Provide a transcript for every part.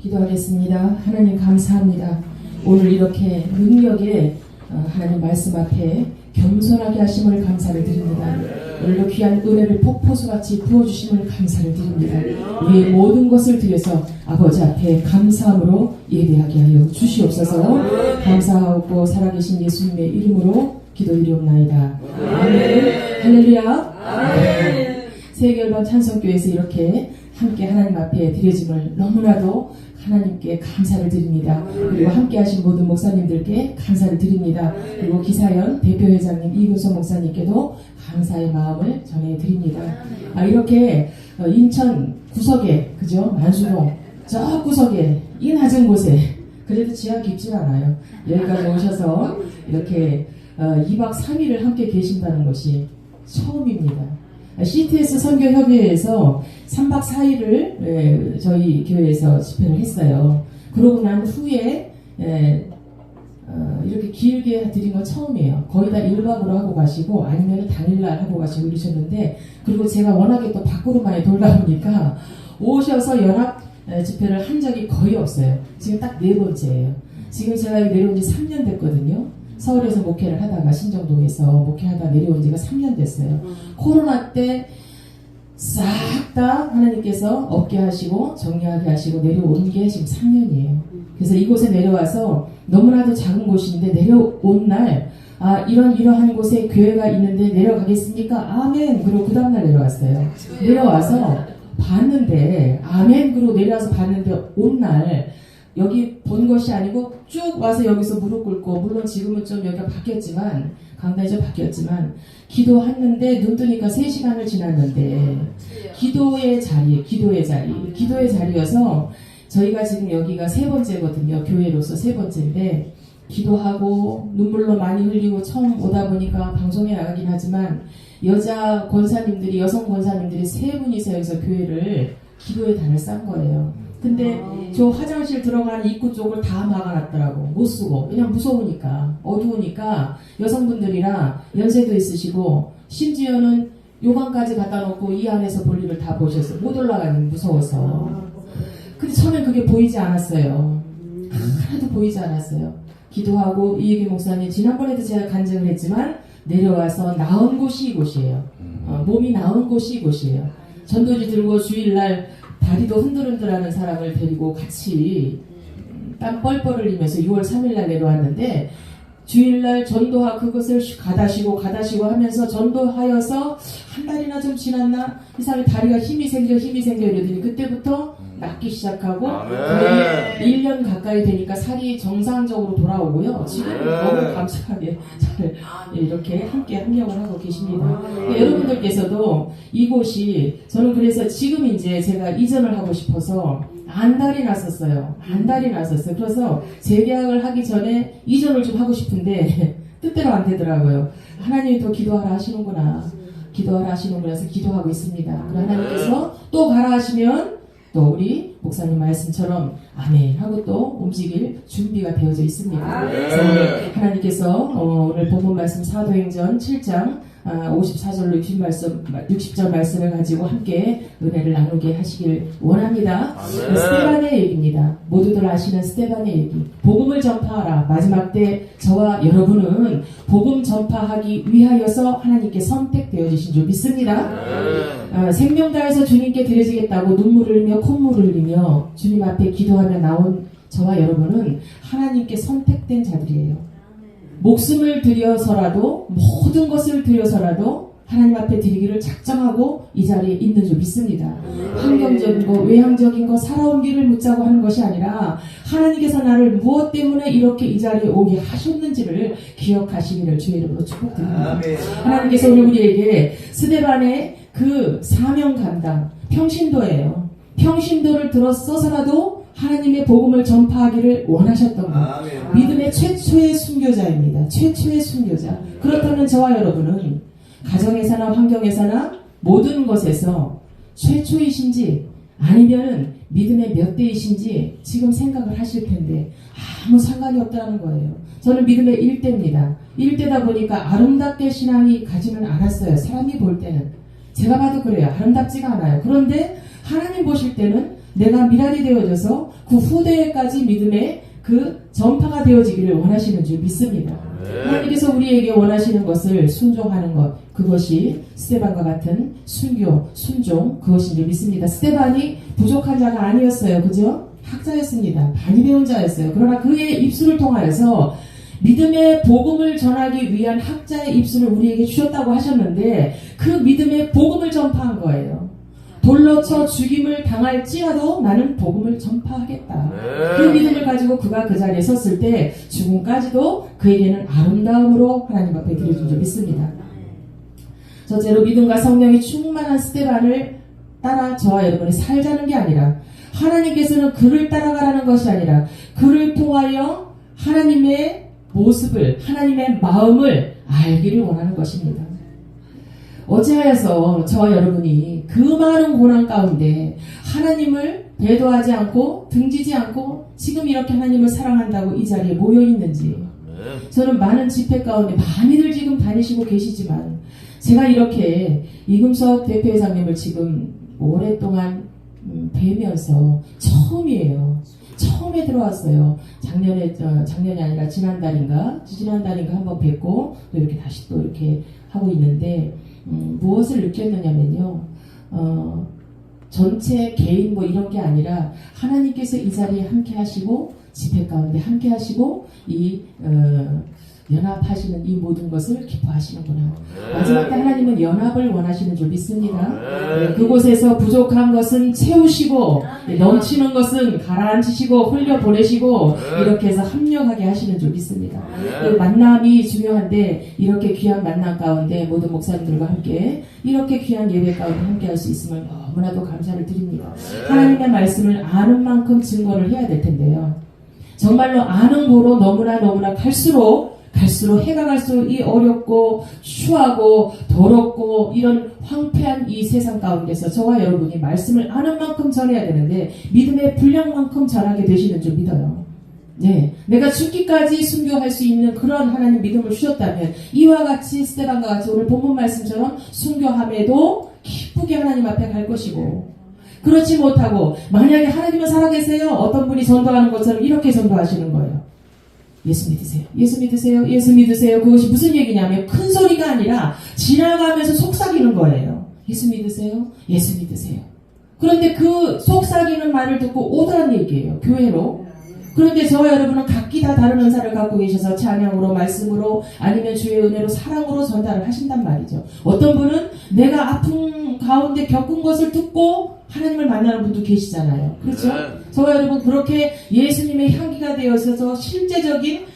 기도하겠습니다. 하나님 감사합니다. 오늘 이렇게 능력에 하나님 말씀 앞에 겸손하게 하심을 감사를 드립니다. 오늘도 귀한 은혜를 폭포수같이 부어주심을 감사를 드립니다. 우리의 모든 것을 드려서 아버지 앞에 감사함으로 예배하게 하여 주시옵소서. 감사하고 살아계신 예수님의 이름으로 기도드리옵나이다. 아멘. 할렐루야. 아멘. 세계열방 찬송교회에서 이렇게 함께 하나님 앞에 드려짐을 너무나도 하나님께 감사를 드립니다. 그리고 함께 하신 모든 목사님들께 감사를 드립니다. 그리고 기사연 대표회장님 이규석 목사님께도 감사의 마음을 전해드립니다. 이렇게 인천 구석에 그죠? 만수동 저 구석에 이 낮은 곳에 그래도 지하 깊진 않아요. 여기까지 오셔서 이렇게 2박 3일을 함께 계신다는 것이 처음입니다. CTS 선교협의회에서 3박 4일을 저희 교회에서 집회를 했어요. 그러고 난 후에 이렇게 길게 드린 건 처음이에요. 거의 다 1박으로 하고 가시고 아니면 당일날 하고 가시고 이러셨는데, 그리고 제가 워낙에 또 밖으로 많이 돌다 보니까 오셔서 연합 집회를 한 적이 거의 없어요. 지금 딱 4번째예요. 지금 제가 여기 내려온 지 3년 됐거든요. 서울에서 목회를 하다가 신정동에서 목회하다 내려온 지가 3년 됐어요. 코로나 때 싹 다 하나님께서 없게 하시고 정리하게 하시고 내려온 게 지금 3년이에요. 그래서 이곳에 내려와서 너무나도 작은 곳인데 내려온 날 이러한 곳에 교회가 있는데 내려가겠습니까? 아멘. 그리고 그 다음날 내려왔어요. 내려와서 봤는데 아멘. 그리고 내려와서 봤는데 온 날 여기 본 것이 아니고 쭉 와서 여기서 무릎 꿇고, 물론 지금은 좀 여기가 바뀌었지만 강단이 좀 바뀌었지만 기도했는데 눈 뜨니까 3시간을 지났는데 기도의 자리여서 저희가 지금 여기가 3번째거든요. 교회로서 3번째인데 기도하고 눈물로 많이 흘리고 처음 오다 보니까 방송에 나가긴 하지만 여성 권사님들이 3분이서 여기서 교회를 기도의 단을 싼 거예요. 근데 저 화장실 들어가는 입구 쪽을 다 막아놨더라고. 못 쓰고. 그냥 무서우니까. 어두우니까 여성분들이라 연세도 있으시고 심지어는 요강까지 갖다 놓고 이 안에서 볼일을 다 보셨어요. 못 올라가니 무서워서. 근데 처음엔 그게 보이지 않았어요. 하나도 보이지 않았어요. 기도하고 이예기 목사님 지난번에도 제가 간증을 했지만 내려와서 나은 곳이 이곳이에요. 몸이 나은 곳이 이곳이에요. 전도지 들고 주일날 다리도 흔들흔들하는 사람을 데리고 같이 땀 뻘뻘 흘리면서 6월 3일날 내려왔는데, 주일날 그것을 가다시고 하면서 전도하여서 한 달이나 좀 지났나 이 사람이 다리가 힘이 생겨 이러더니 그때부터 낫기 시작하고 1년 가까이 되니까 살이 정상적으로 돌아오고요. 지금 너무 감사하게 잘 이렇게 함께 협력을 하고 계십니다. 여러분들께서도 이곳이, 저는 그래서 지금 이제 제가 이전을 하고 싶어서 안달이 났었어요. 그래서 재계약을 하기 전에 이전을 좀 하고 싶은데 뜻대로 안 되더라고요. 하나님이 또 기도하라 하시는구나. 해서 기도하고 있습니다. 하나님께서 또 가라 하시면 또 우리 목사님 말씀처럼 아멘 하고 또 움직일 준비가 되어져 있습니다. 그래서 오늘 하나님께서 오늘 본문 말씀 사도행전 7장 54절로 60절 말씀을 가지고 함께 은혜를 나누게 하시길 원합니다. 스데반의 얘기입니다. 모두들 아시는 스데반의 얘기. 복음을 전파하라. 마지막 때 저와 여러분은 복음 전파하기 위하여서 하나님께 선택되어 주신 줄 믿습니다. 생명 다해서 주님께 드려지겠다고 눈물을 흘리며 콧물을 흘리며 주님 앞에 기도하며 나온 저와 여러분은 하나님께 선택된 자들이에요. 목숨을 들여서라도, 모든 것을 들여서라도 하나님 앞에 드리기를 작정하고 이 자리에 있는 줄 믿습니다. 환경적인 거, 외향적인 거, 살아온 길을 묻자고 하는 것이 아니라 하나님께서 나를 무엇 때문에 이렇게 이 자리에 오게 하셨는지를 기억하시기를 주의 이름으로 축복드립니다. 하나님께서 오늘 우리에게 스데반의 그 사명 감당, 평신도예요. 평신도를 들어서서라도 하나님의 복음을 전파하기를 원하셨던 것. 믿음의 최초의 순교자입니다. 최초의 순교자. 그렇다면 저와 여러분은 가정에서나 환경에서나 모든 것에서 최초이신지 아니면 믿음의 몇 대이신지 지금 생각을 하실 텐데 아무 상관이 없다는 거예요. 저는 믿음의 1대입니다. 1대다 보니까 아름답게 신앙이 가지는 않았어요. 사람이 볼 때는. 제가 봐도 그래요. 아름답지가 않아요. 그런데 하나님 보실 때는 내가 미랄이 되어져서 그 후대에까지 믿음의 그 전파가 되어지기를 원하시는 줄 믿습니다. 하나님께서 우리에게 원하시는 것을 순종하는 것, 그것이 스데반과 같은 순교, 순종, 그것인 줄 믿습니다. 스데반이 부족한 자가 아니었어요. 그죠? 학자였습니다. 많이 배운 자였어요. 그러나 그의 입술을 통하여서 믿음의 복음을 전하기 위한 학자의 입술을 우리에게 주셨다고 하셨는데 그 믿음의 복음을 전파한 거예요. 돌로 쳐 죽임을 당할지라도 나는 복음을 전파하겠다. 그 믿음을 가지고 그가 그 자리에 섰을 때 죽음까지도 그에게는 아름다움으로 하나님 앞에 드려준 줄 믿습니다. 첫째로 믿음과 성령이 충만한 스데반을 따라 저와 여러분이 살자는 게 아니라 하나님께서는 그를 따라가라는 것이 아니라 그를 통하여 하나님의 모습을, 하나님의 마음을 알기를 원하는 것입니다. 어찌하여서 저와 여러분이 그 많은 고난 가운데 하나님을 배도하지 않고 등지지 않고 지금 이렇게 하나님을 사랑한다고 이 자리에 모여 있는지, 저는 많은 집회 가운데 많이들 지금 다니시고 계시지만 제가 이렇게 이금석 대표회장님을 지금 오랫동안 뵈면서 처음이에요. 처음에 들어왔어요. 작년이 아니라 지난달인가 한번 뵙고 또 이렇게 다시 또 이렇게 하고 있는데 무엇을 느꼈느냐면요. 전체 개인 뭐 이런 게 아니라 하나님께서 이 자리에 함께 하시고 집회 가운데 함께 하시고 이 연합하시는 이 모든 것을 기뻐하시는구나. 마지막 때 하나님은 연합을 원하시는 줄 믿습니다. 그곳에서 부족한 것은 채우시고 넘치는 것은 가라앉히시고 흘려보내시고 이렇게 해서 합력하게 하시는 줄 믿습니다. 만남이 중요한데 이렇게 귀한 만남 가운데 모든 목사님들과 함께 이렇게 귀한 예배 가운데 함께 할 수 있음을 너무나도 감사를 드립니다. 하나님의 말씀을 아는 만큼 증거를 해야 될 텐데요. 정말로 아는 고로 너무나 갈수록 해가 갈수록 이 어렵고 추하고 더럽고 이런 황폐한 이 세상 가운데서 저와 여러분이 말씀을 아는 만큼 전해야 되는데 믿음의 분량만큼 전하게 되시는 줄 믿어요. 네, 내가 죽기까지 순교할 수 있는 그런 하나님 믿음을 주셨다면 이와 같이 스데반과 같이 오늘 본문 말씀처럼 순교함에도 기쁘게 하나님 앞에 갈 것이고, 그렇지 못하고 만약에 하나님은 살아계세요, 어떤 분이 전도하는 것처럼 이렇게 전도하시는 거예요. 예수 믿으세요. 예수 믿으세요. 예수 믿으세요. 그것이 무슨 얘기냐면 큰 소리가 아니라 지나가면서 속삭이는 거예요. 예수 믿으세요. 예수 믿으세요. 그런데 그 속삭이는 말을 듣고 오더란 얘기예요. 교회로. 그런데 저와 여러분은 각기 다 다른 은사를 갖고 계셔서 찬양으로, 말씀으로, 아니면 주의 은혜로, 사랑으로 전달을 하신단 말이죠. 어떤 분은 내가 아픔 가운데 겪은 것을 듣고 하나님을 만나는 분도 계시잖아요. 그렇죠? 저와 여러분 그렇게 예수님의 향기가 되어서 실제적인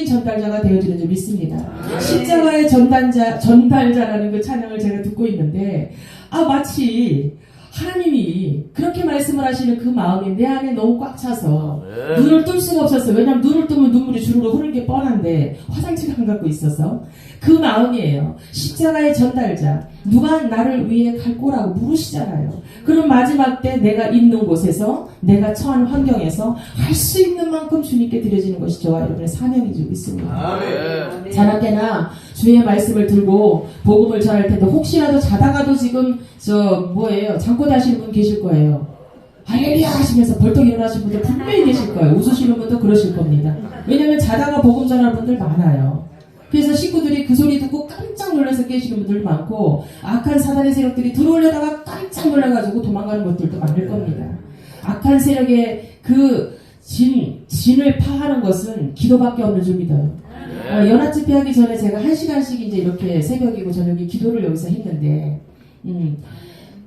전달자가 되어지는 줄 믿습니다. 십자가의 전달자라는 그 찬양을 제가 듣고 있는데 마치 하나님이 그렇게 말씀을 하시는 그 마음이 내 안에 너무 꽉 차서 눈을 뜰 수가 없었어요. 왜냐하면 눈을 뜨면 눈물이 주르륵 흐르는 게 뻔한데 화장실 안 갖고 있어서 그 마음이에요. 십자가의 전달자, 누가 나를 위해 갈 거라고 물으시잖아요. 그럼 마지막 때 내가 있는 곳에서, 내가 처한 환경에서 할 수 있는 만큼 주님께 드려지는 것이 저와 여러분의 사명인 줄 믿습니다. 자나깨나 주의 말씀을 들고 복음을 전할 텐데 혹시라도 자다가도 지금 잠꼬대 하시는 분 계실 거예요. 할렐루야 하시면서 벌떡 일어나신 분들 분명히 계실 거예요. 웃으시는 분도 그러실 겁니다. 왜냐하면 자다가 복음 전하는 분들 많아요. 그래서 식구들이 그 소리 듣고 깜짝 놀라서 깨시는 분들 많고, 악한 사단의 세력들이 들어오려다가 깜짝 놀라가지고 도망가는 것들도 많을 겁니다. 악한 세력의 그 진을 파하는 것은 기도밖에 없는 줄 믿어요. 연합 집회하기 전에 제가 1시간씩 이제 이렇게 새벽이고 저녁에 기도를 여기서 했는데,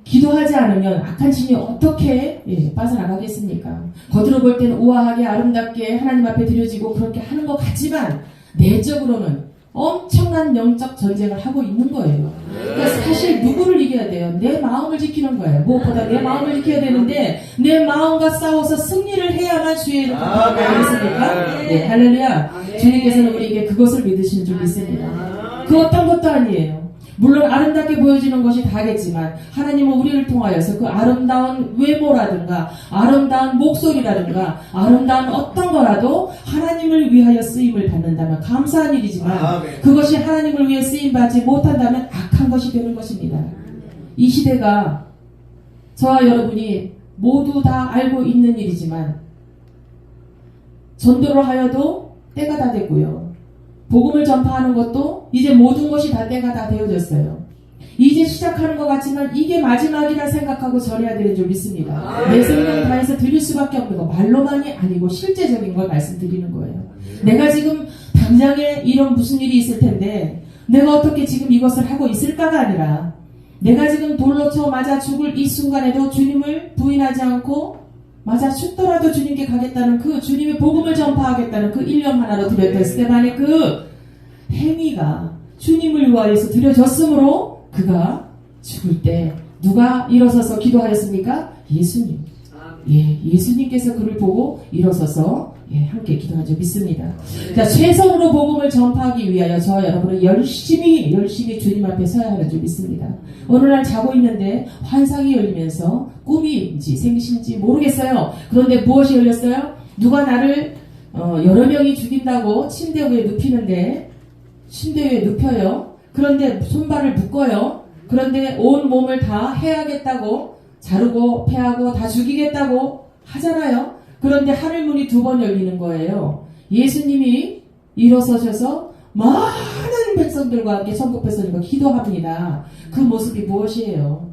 기도하지 않으면 악한 신이 어떻게 빠져나가겠습니까? 겉으로 볼 때는 우아하게 아름답게 하나님 앞에 드려지고 그렇게 하는 것 같지만 내적으로는 엄청난 영적 전쟁을 하고 있는 거예요. 그러니까 사실 누구를 이겨야 돼요? 내 마음을 지키는 거예요. 무엇보다 내 마음을 지켜야 되는데 내 마음과 싸워서 승리를 해야만 주의 이름을 받는 거 아니겠습니까? 네, 할렐루야. 주님께서는 우리에게 그것을 믿으시는 줄 믿습니다. 그 어떤 것도 아니에요. 물론 아름답게 보여지는 것이 다겠지만 하나님은 우리를 통하여서 그 아름다운 외모라든가 아름다운 목소리라든가 아름다운 어떤 거라도 하나님을 위하여 쓰임을 받는다면 감사한 일이지만 그것이 하나님을 위해 쓰임받지 못한다면 악한 것이 되는 것입니다. 이 시대가 저와 여러분이 모두 다 알고 있는 일이지만 전도를 하여도 때가 다 됐고요. 복음을 전파하는 것도 이제 모든 것이 다 때가 다 되어졌어요. 이제 시작하는 것 같지만 이게 마지막이라 생각하고 전해야 되는 줄 믿습니다. 내 생명 다해서 드릴 수밖에 없는 거, 말로만이 아니고 실제적인 걸 말씀드리는 거예요. 내가 지금 당장에 이런 무슨 일이 있을 텐데 내가 어떻게 지금 이것을 하고 있을까가 아니라 내가 지금 돌로 쳐 맞아 죽을 이 순간에도 주님을 부인하지 않고 맞아 죽더라도 주님께 가겠다는 그 주님의 복음을 전파하겠다는 그 일념 하나로 드렸던 스테반의 그 행위가 주님을 위하여서 드려졌으므로 그가 죽을 때 누가 일어서서 기도하였습니까? 예수님. 예수님께서 그를 보고 일어서서 함께 기도한 줄 믿습니다. 그러니까 최선으로 복음을 전파하기 위하여 저와 여러분은 열심히 주님 앞에 서야 하는 줄 믿습니다. 어느 날 자고 있는데 환상이 열리면서 꿈인지 생신지 모르겠어요. 그런데 무엇이 열렸어요? 누가 나를 여러 명이 죽인다고 침대 위에 눕히는데 침대 위에 눕혀요. 그런데 손발을 묶어요. 그런데 온 몸을 다 해야겠다고 자르고 패하고 다 죽이겠다고 하잖아요. 그런데 하늘문이 2번 열리는 거예요. 예수님이 일어서셔서 많은 백성들과 함께 천국 백성들과 기도합니다. 그 모습이 무엇이에요?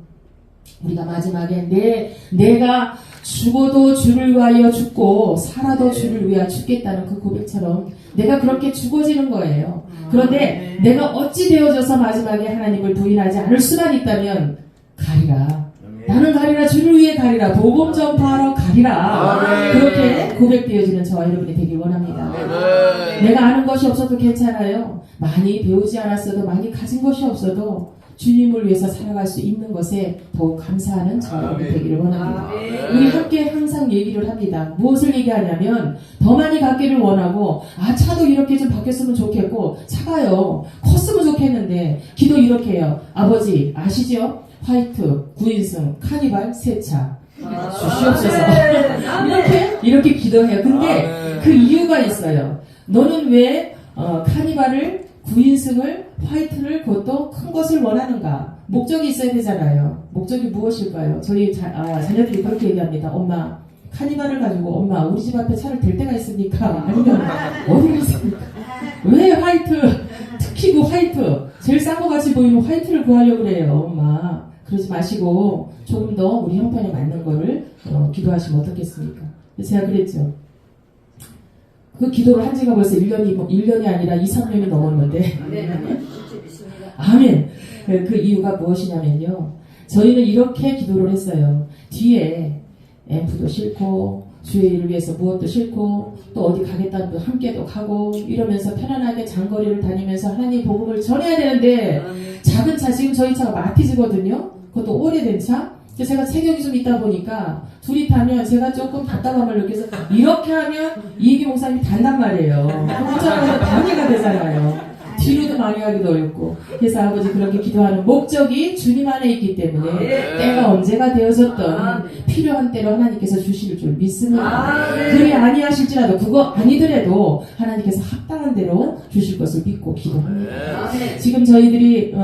우리가 마지막에 내가 죽어도 주를 위하여 죽고 살아도 주를 위하여 죽겠다는 그 고백처럼 내가 그렇게 죽어지는 거예요. 그런데 내가 어찌 되어져서 마지막에 하나님을 부인하지 않을 수만 있다면 가리라. 나는 가리라. 주를 위해 가리라. 복음 전파하러 가리라. 그렇게 고백되어지는 저와 여러분이 되길 원합니다. 내가 아는 것이 없어도 괜찮아요. 많이 배우지 않았어도 많이 가진 것이 없어도 주님을 위해서 살아갈 수 있는 것에 더욱 감사하는 저와 여러분이 되기를 원합니다. 우리 함께 항상 얘기를 합니다. 무엇을 얘기하냐면 더 많이 갖기를 원하고 차도 이렇게 좀 바뀌었으면 좋겠고 차가요. 컸으면 좋겠는데 기도 이렇게 해요. 아버지 아시죠? 화이트, 구인승, 카니발, 세차 주시옵소서. 이렇게 기도해요. 근데 그 이유가 있어요. 너는 왜 카니발을, 구인승을, 화이트를 그것도 큰 것을 원하는가? 목적이 있어야 되잖아요. 목적이 무엇일까요? 저희 자녀들이 그렇게 얘기합니다. 엄마 카니발을 가지고 엄마 우리 집 앞에 차를 댈 데가 있습니까? 아니면 어디가 있습니까? 왜 화이트, 특히 그 화이트 제일 싼 것 같이 보이는 화이트를 구하려고 그래요. 엄마 그러지 마시고 조금 더 우리 형편에 맞는 거를 기도하시면 어떻겠습니까? 제가 그랬죠. 그 기도를 한 지가 벌써 1년이 아니라 2, 3년이 넘었는데 아멘. 그 이유가 무엇이냐면요. 저희는 이렇게 기도를 했어요. 뒤에 앰프도 싫고 주의 일을 위해서 무엇도 싫고 또 어디 가겠다는 또 함께도 가고 이러면서 편안하게 장거리를 다니면서 하나님 복음을 전해야 되는데 작은 차, 지금 저희 차가 마티즈거든요. 그것도 오래된 차. 제가 체격이 좀 있다 보니까 둘이 타면 제가 조금 답답함을 느껴서 이렇게 하면 이기 목사님이 단단 말이에요. 혼자 가서 방해가 되잖아요. 뒤로도 많이 가기도 어렵고. 그래서 아버지 그렇게 기도하는 목적이 주님 안에 있기 때문에 때가 언제가 되어졌던 필요한 때로 하나님께서 주실 줄 믿습니다. 그리 아니하실지라도 그거 아니더라도 하나님께서 합당한 대로 주실 것을 믿고 기도합니다. 지금 저희들이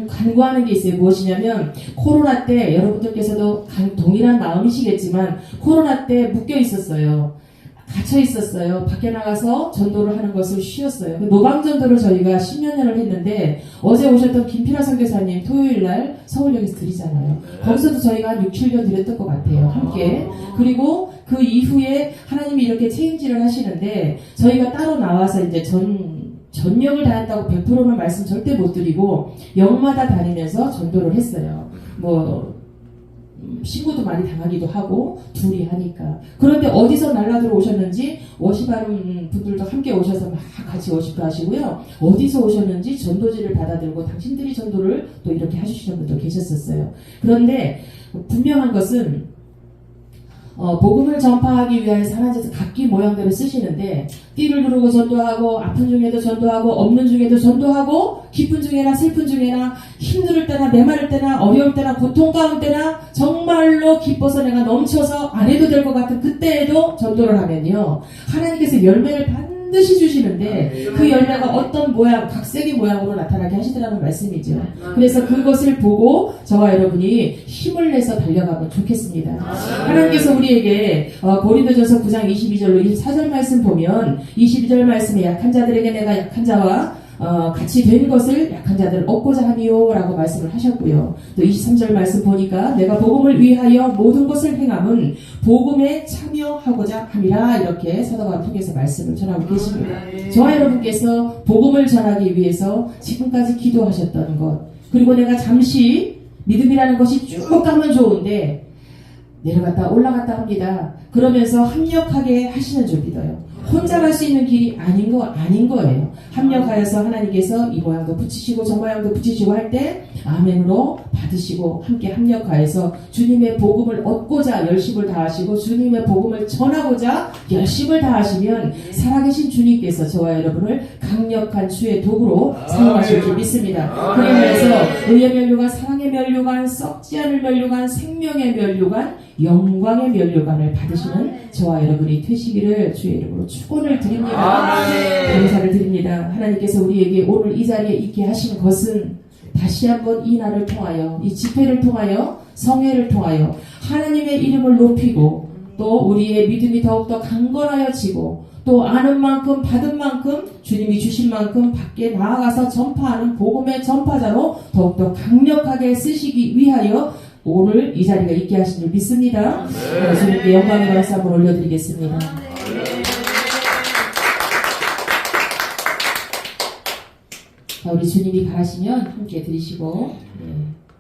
간구하는 게 있어요. 무엇이냐면 코로나 때 여러분들께서도 동일한 마음이시겠지만 코로나 때 묶여 있었어요. 갇혀 있었어요. 밖에 나가서 전도를 하는 것을 쉬었어요. 노방전도를 저희가 10여 년을 했는데 어제 오셨던 김필아 선교사님 토요일날 서울역에서 드리잖아요. 거기서도 저희가 한 6, 7년 드렸던 것 같아요. 함께. 그리고 그 이후에 하나님이 이렇게 체인지를 하시는데 저희가 따로 나와서 이제 전역을 다녔다고 100%는 말씀 절대 못 드리고 역마다 다니면서 전도를 했어요. 신고도 많이 당하기도 하고 둘이 하니까. 그런데 어디서 날라들어 오셨는지 워십하는 분들도 함께 오셔서 막 같이 워십도 하시고요. 어디서 오셨는지 전도지를 받아들고 당신들이 전도를 또 이렇게 해주시는 분도 계셨었어요. 그런데 분명한 것은 복음을 전파하기 위해서 하나님께서 각기 모양대로 쓰시는데 띠를 누르고 전도하고 아픈 중에도 전도하고 없는 중에도 전도하고 기쁜 중에나 슬픈 중에나 힘들 때나 메마를 때나 어려울 때나 고통 가운 때나 정말로 기뻐서 내가 넘쳐서 안 해도 될 것 같은 그때에도 전도를 하면요 하나님께서 열매를 반드시 주시는데 그 열매가 어떤 모양, 각색의 모양으로 나타나게 하시더라는 말씀이죠. 그래서 그것을 보고 저와 여러분이 힘을 내서 달려가면 좋겠습니다. 하나님께서 우리에게 고린도전서 9장 22절로 24절 말씀 보면 22절 말씀에 약한 자들에게 내가 약한 자와 같이 된 것을 약한 자들을 얻고자 하니요 라고 말씀을 하셨고요. 또 23절 말씀 보니까 내가 복음을 위하여 모든 것을 행함은 복음에 참여하고자 함이라 이렇게 사도가를 통해서 말씀을 전하고 계십니다. 저와 여러분께서 복음을 전하기 위해서 지금까지 기도하셨던 것, 그리고 내가 잠시 믿음이라는 것이 쭉 가면 좋은데 내려갔다 올라갔다 합니다. 그러면서 합력하게 하시는 줄 믿어요. 혼자 갈 수 있는 길이 아닌 거예요. 합력하여서 하나님께서 이 모양도 붙이시고 저 모양도 붙이시고 할 때 아멘으로 받으시고 함께 합력하여서 주님의 복음을 얻고자 열심을 다하시고 주님의 복음을 전하고자 열심을 다하시면 살아계신 주님께서 저와 여러분을 강력한 주의 도구로 사용하실 줄 믿습니다. 그러면서 의의 면류관, 사랑의 면류관, 썩지 않을 면류관, 생명의 면류관, 영광의 면류관을 받으시는 저와 여러분이 되시기를 주의 이름으로 축원을 드립니다. 감사를 드립니다. 하나님께서 우리에게 오늘 이 자리에 있게 하신 것은 다시 한번 이 날을 통하여, 이 집회를 통하여, 성회를 통하여 하나님의 이름을 높이고 또 우리의 믿음이 더욱더 강건하여지고 또 아는 만큼 받은 만큼 주님이 주신 만큼 밖에 나아가서 전파하는 복음의 전파자로 더욱더 강력하게 쓰시기 위하여 오늘 이 자리가 있게 하신 줄 믿습니다. 주님께 영광의 박수 한번 올려드리겠습니다. 자, 우리 주님이 가시면 함께 드리시고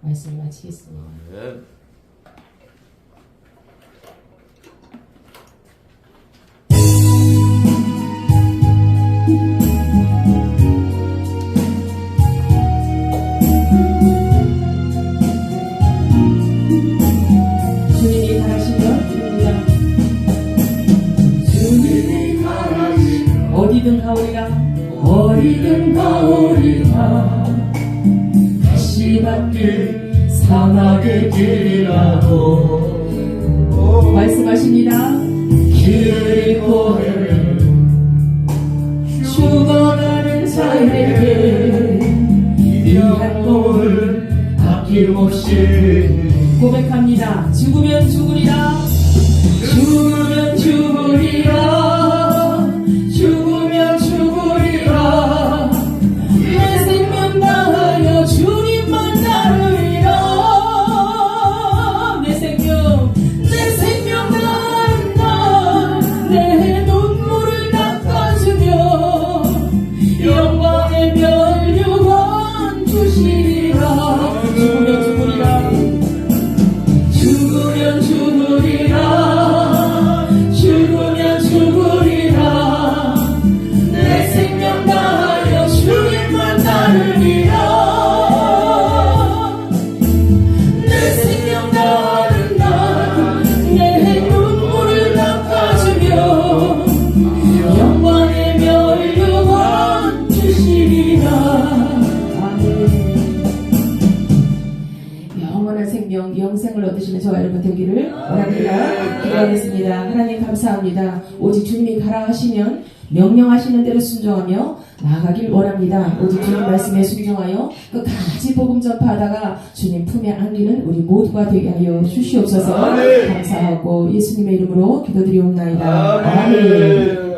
말씀을 마치겠습니다. 주님이 가시면 드립니다. 주님이 가시면 어디든 가오리라. 어디든 가오리라. 가시밭길 사막의 길이라도 말씀하십니다. 길을 잃고 죽어가는 자에게 위한 몸을 아낌없이 고백합니다. 죽으면 죽으리라. 죽으면 죽으리라. 죽으면 죽으리라. 내 생명 다하여 주님만 따르리라. 내 생명 다한다. 내 눈물을 닦아주며 영광의 면류관 주시리라. 죽으면 죽으리라. 죽으면 죽으리라. 죽으면 죽으리라. 내 생명 다하여 주님만 따르리라. 내 생명 다하는 나. 내 눈물을 닦아주며 영광의 면류관 주시리라. 아멘. 영원한 생명, 영생을 얻으시는 저와 여러분 되기를 원합니다. 기도하겠습니다. 하나님 감사합니다. 오직 주님이 가라 하시면 명령하시는 대로 순종하며 나아가길 원합니다. 오직 주님 말씀에 순종하여 끝까지 복음 전파하다가 주님 품에 안기는 우리 모두가 되게 하여 주시옵소서. 감사하고 예수님의 이름으로 기도드리옵나이다. 아멘.